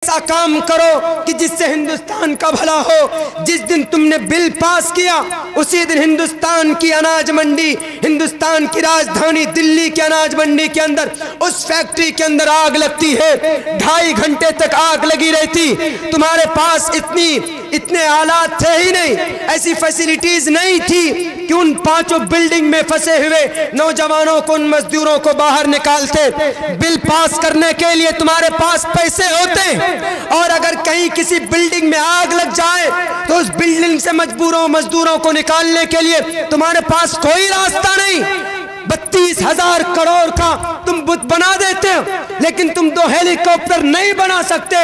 ऐसा काम करो कि जिससे हिंदुस्तान का भला हो। जिस दिन तुमने बिल पास किया उसी दिन हिंदुस्तान की अनाज मंडी, हिंदुस्तान की राजधानी दिल्ली की अनाज मंडी के अंदर उस फैक्ट्री के अंदर आग लगती है। 2.5 घंटे तक आग लगी रहती। तुम्हारे पास इतने आलात थे ही नहीं, ऐसी फैसिलिटीज नहीं थी कि उन 5 बिल्डिंग में फंसे हुए नौजवानों को, उन मजदूरों को बाहर निकालते। बिल पास करने के लिए तुम्हारे पास पैसे होते, और अगर कहीं किसी बिल्डिंग में आग लग जाए तो उस बिल्डिंग से मजदूरों को निकालने के लिए तुम्हारे पास कोई रास्ता नहीं। 32,000 करोड़ का तुम बुत बना देते हो, लेकिन तुम 2 हेलीकॉप्टर नहीं बना सकते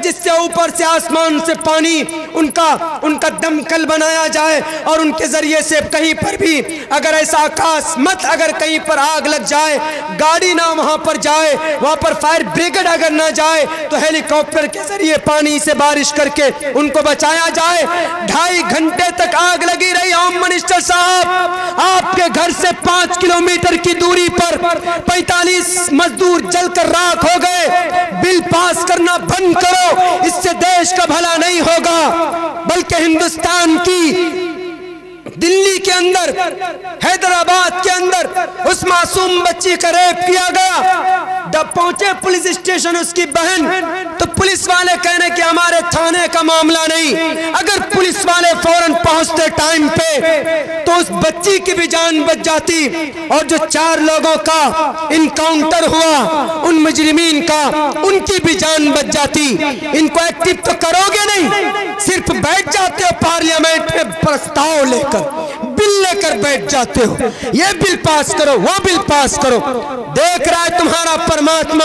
जिससे ऊपर से आसमान से पानी उनका दमकल बनाया जाए और उनके जरिए से कहीं पर भी अगर ऐसा अकस्मात अगर कहीं पर आग लग जाए, गाड़ी ना वहां पर जाए, वहां पर फायर ब्रिगेड अगर ना जाए तो हेलीकॉप्टर के जरिए पानी से बारिश करके उनको बचाया जाए। 2.5 घंटे तक आग लगी रही। होम मिनिस्टर साहब, आपके घर से 5 किलोमीटर की दूरी पर 45 मजदूर जलकर राख हो गए। बिल पास करना बंद करो, इससे देश का भला नहीं होगा, बल्कि हिंदुस्तान की दिल्ली के अंदर, हैदराबाद के अंदर उस मासूम बच्ची का रेप किया गया। जब पहुंचे पुलिस स्टेशन उसकी बहन, तो पुलिस वाले कहने कि हमारे थाने का मामला नहीं। अगर पुलिस वाले फौरन पहुंचते टाइम पे तो उस बच्ची की भी जान बच जाती। और जो 4 लोगों का इनकाउंटर हुआ, उन मुजरिमीन का, उनकी भी जान बच जाती। इनको एक्टिव तो करोगे नहीं, सिर्फ बैठ जाते हो पार्लियामेंट में प्रस्ताव लेकर, बिल लेकर बैठ जाते हो। ये बिल पास करो, वो बिल पास करो। देख रहा है तुम्हारा परमात्मा,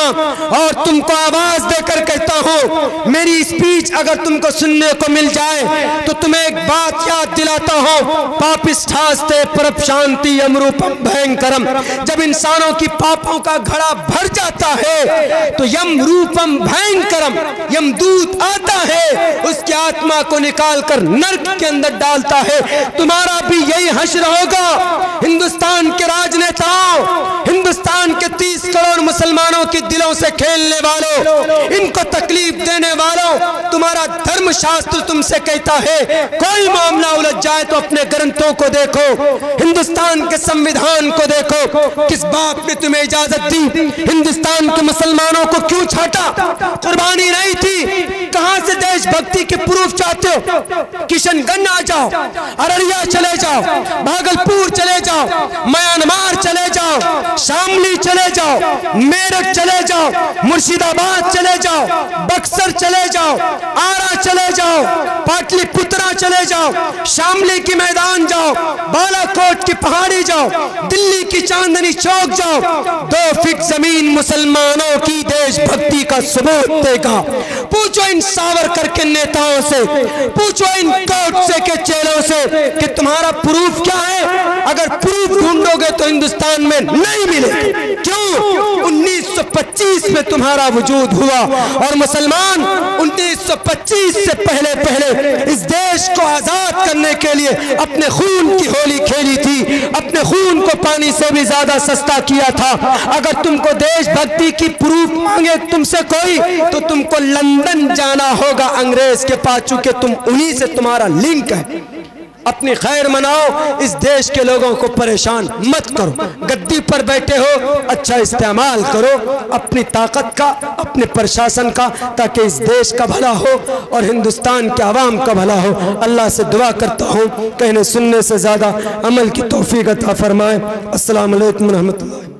और तुमको आवाज देकर कहता हूं, मेरी स्पीच अगर तुमको सुनने को मिल जाए तो तुम्हें एक बात याद दिलाता हूं, पापिष्ठास्ते परपशांति यमरूपम भयंकरम। जब इंसानों की पापों का घड़ा भर जाता है तो यम रूपम भयंकरम, यमदूत आता है, उसकी आत्मा को निकाल कर नर्क के अंदर डालता है। तुम्हारा भी यही हश्र होगा। हिंदुस्तान के राजनेताओं, हिंदुस्तान के 30 करोड़ मुसलमानों के दिलों से खेलने वालों, इनको तकलीफ देने वालों, तुम्हारा धर्मशास्त्र तुमसे कहता है कोई मामला उलझ जाए तो अपने ग्रंथों को देखो, हिंदुस्तान के संविधान को देखो। किस बाप ने तुम्हें इजाजत दी? हिंदुस्तान के मुसलमानों को क्यों छाटा? कुर्बानी नहीं थी? कहां से देशभक्ति के प्रूफ चाहते हो? किशनगंज आ जाओ, अररिया चले जाओ, भागलपुर चले जाओ, म्यांमार चले जाओ, शामली चले जाओ, मेरठ चले जाओ, मुर्शिदाबाद चले जाओ, बक्सर चले जाओ, आरा चले जाओ, पाटलिपुत्रा चले जाओ, शामली की मैदान जाओ, बालाकोट की पहाड़ी जाओ, दिल्ली की चांदनी चौक जाओ। 2 फीट जमीन मुसलमानों की देशभक्ति का सबूत देगा। पूछो इन सावरकर के नेताओं से, पूछो इन कोटसे के चेलों से कि तुम्हारा प्रूफ क्या है। अगर प्रूफ ढूंढोगे तो हिंदुस्तान में नहीं मिलेगा। क्यों? 1925 में तुम्हारा वजूद हुआ, और मुसलमान 1925 से पहले इस देश को आजाद करने के लिए अपने खून की होली खेली थी, अपने खून को पानी से भी ज्यादा सस्ता किया था। अगर तुमको देशभक्ति की प्रूफ मांगे तुमसे कोई, तो तुमको लंदन जाना होगा अंग्रेज के पास, चूंकि तुम उन्हीं से तुम्हारा लिंक है। अपनी खैर मनाओ, इस देश के लोगों को परेशान मत करो। गद्दी पर बैठे हो, अच्छा इस्तेमाल करो अपनी ताकत का, अपने प्रशासन का, ताकि इस देश का भला हो और हिंदुस्तान के आवाम का भला हो। अल्लाह से दुआ करता हूँ कहने सुनने से ज़्यादा अमल की तौफीक अता फरमाए। अस्सलाम वालेकुम रहमतुल्लाह।